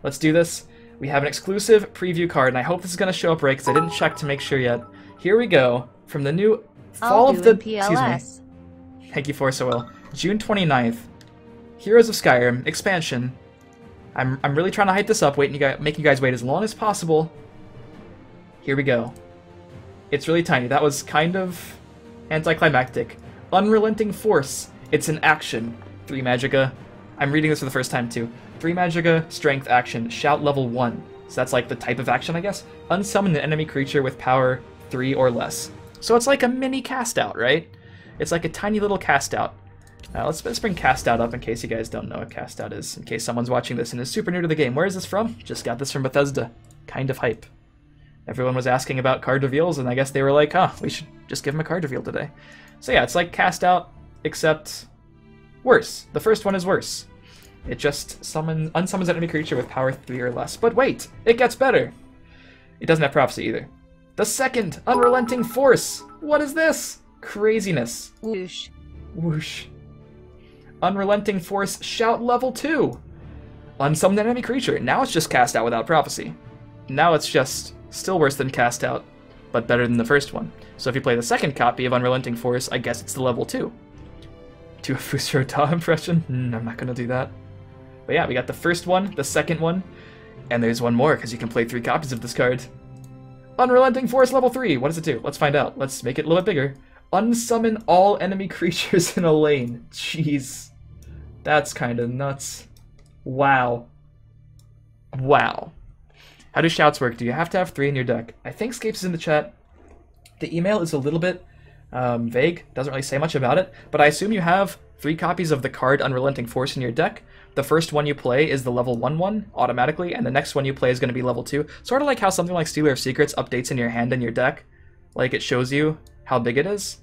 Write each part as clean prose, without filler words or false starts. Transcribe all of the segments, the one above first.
let's do this. We have an exclusive preview card, and I hope this is going to show up right, because I didn't check to make sure yet. Here we go, from the new Fall of the... PLS. Thank you for so well. June 29th. Heroes of Skyrim, expansion. I'm really trying to hype this up, make you guys wait as long as possible. Here we go. It's really tiny. That was kind of anticlimactic. Unrelenting Force. It's an action. 3 magicka. I'm reading this for the first time too. 3 magicka, strength action, shout level 1. So that's like the type of action, I guess. Unsummon an enemy creature with power 3 or less. So it's like a mini cast out, right? It's like a tiny little cast out. Let's bring cast out up in case you guys don't know what cast out is. In case someone's watching this and is super new to the game. Where is this from? Just got this from Bethesda. Kind of hype. Everyone was asking about card reveals, and I guess they were like, huh, we should just give him a card reveal today. So yeah, it's like cast out, except worse. The first one is worse. It just unsummons an enemy creature with power 3 or less. But wait, it gets better. It doesn't have prophecy either. The second, Unrelenting Force. What is this? Craziness. Whoosh. Whoosh. Unrelenting Force, shout level 2. Unsummon an enemy creature. Now it's just cast out without prophecy. Now it's just still worse than cast out, but better than the first one. So if you play the second copy of Unrelenting Force, I guess it's the level 2. Do a Fusro Ta impression? I'm not gonna do that. But yeah, we got the first one, the second one, and there's one more, because you can play 3 copies of this card. Unrelenting Force level 3! What does it do? Let's find out. Let's make it a little bit bigger. Unsummon all enemy creatures in a lane. Jeez. That's kind of nuts. Wow. Wow. How do shouts work? Do you have to have 3 in your deck? I think Scapes is in the chat. The email is a little bit vague. Doesn't really say much about it. But I assume you have 3 copies of the card Unrelenting Force in your deck. The first one you play is the level 1 one automatically, and the next one you play is going to be level 2. Sort of like how something like Stealer of Secrets updates in your hand and your deck. Like it shows you how big it is.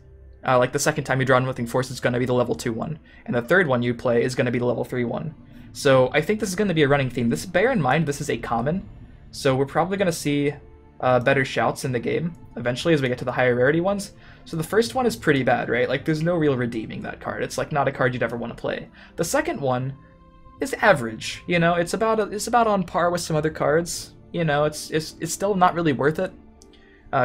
Like the second time you draw Unrelenting Force is going to be the level 2 one. And the third one you play is going to be the level 3 one. So I think this is going to be a running theme. Bear in mind, this is a common. So we're probably going to see better shouts in the game eventually as we get to the higher rarity ones. So the first one is pretty bad, right? Like there's no real redeeming that card. It's like not a card you'd ever want to play. The second one is average, you know. It's about on par with some other cards. You know, it's still not really worth it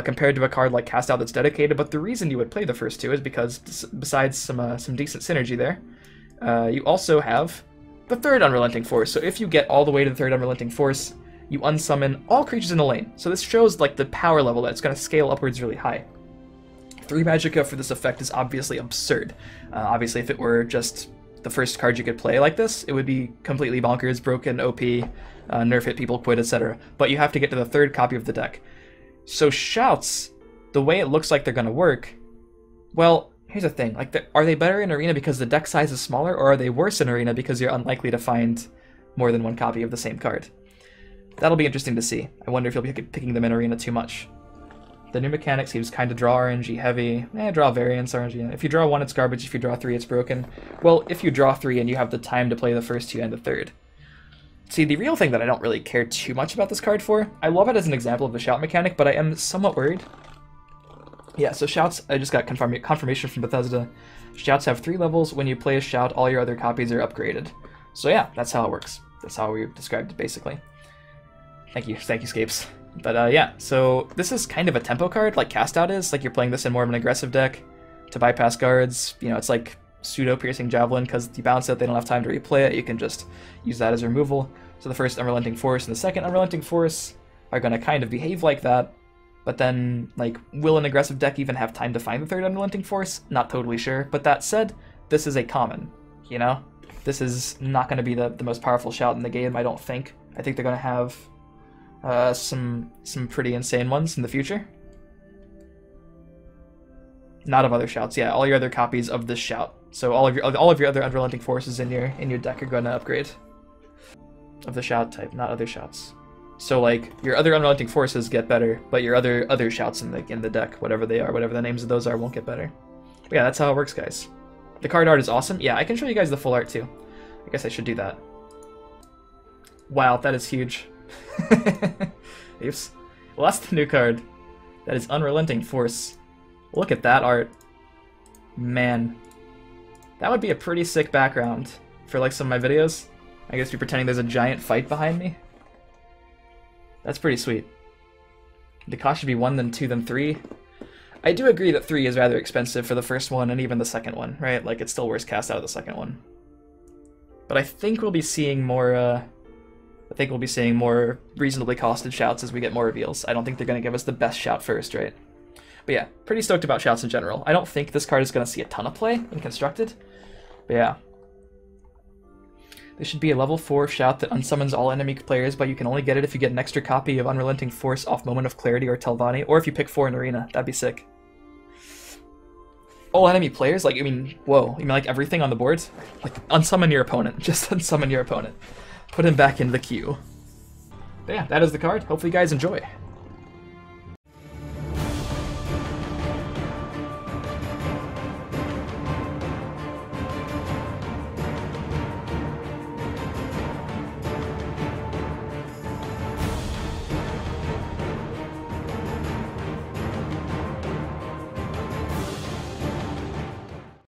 compared to a card like Cast Out that's dedicated. But the reason you would play the first two is because besides some decent synergy there, you also have the third Unrelenting Force. So if you get all the way to the third Unrelenting Force, you unsummon all creatures in the lane. So this shows like the power level that's going to scale upwards really high. 3 magicka for this effect is obviously absurd. Obviously, if it were just the first card you could play like this, it would be completely bonkers, broken, OP, nerf it, people quit, etc. But you have to get to the third copy of the deck. So shouts, the way it looks like they're going to work, well, here's the thing. Like, are they better in Arena because the deck size is smaller, or are they worse in Arena because you're unlikely to find more than one copy of the same card? That'll be interesting to see. I wonder if you'll be picking them in Arena too much. The new mechanic seems kind of draw RNG heavy. Draw variance RNG. If you draw 1, it's garbage. If you draw 3, it's broken. Well, if you draw 3 and you have the time to play the first 2 and the third. See, the real thing that I don't really care too much about this card for, I love it as an example of the shout mechanic, but I am somewhat worried. Yeah, so shouts, I just got confirmation from Bethesda. Shouts have 3 levels. When you play a shout, all your other copies are upgraded. So yeah, that's how it works. That's how we described it, basically. Thank you, Scapes. But yeah, so this is kind of a tempo card, like Cast Out is. Like you're playing this in more of an aggressive deck to bypass guards. You know, it's like pseudo-piercing javelin, because you bounce it, they don't have time to replay it. You can just use that as removal. So the first Unrelenting Force and the second Unrelenting Force are going to kind of behave like that. But then, like, will an aggressive deck even have time to find the third Unrelenting Force? Not totally sure. But that said, this is a common, you know? This is not going to be the most powerful shout in the game, I don't think. I think they're going to have some pretty insane ones in the future. Not of other shouts, yeah. All your other copies of this shout. So all of your other Unrelenting Forces in your deck are going to upgrade. Of the shout type, not other shouts. So like your other Unrelenting Forces get better, but your other shouts in the deck, whatever they are, whatever the names of those are, won't get better. But yeah, that's how it works, guys. The card art is awesome. Yeah, I can show you guys the full art too. I guess I should do that. Wow, that is huge. Oops. Well, that's the new card. That is Unrelenting Force. Look at that art. Man. That would be a pretty sick background for like some of my videos. I guess be pretending there's a giant fight behind me. That's pretty sweet. The cost should be 1, then 2, then 3. I do agree that 3 is rather expensive for the first one and even the second one, right? Like, it's still worse cast out of the second one. But I think we'll be seeing more, reasonably costed shouts as we get more reveals. I don't think they're going to give us the best shout first, right? But yeah, pretty stoked about shouts in general. I don't think this card is going to see a ton of play in Constructed. But yeah. This should be a level 4 shout that unsummons all enemy players, but you can only get it if you get an extra copy of Unrelenting Force off Moment of Clarity or Telvanni, or if you pick 4 in Arena. That'd be sick. All enemy players? Like, I mean, whoa. You mean like everything on the board? Like, unsummon your opponent. Just unsummon your opponent. Put him back into the queue. But yeah, that is the card. Hopefully you guys enjoy.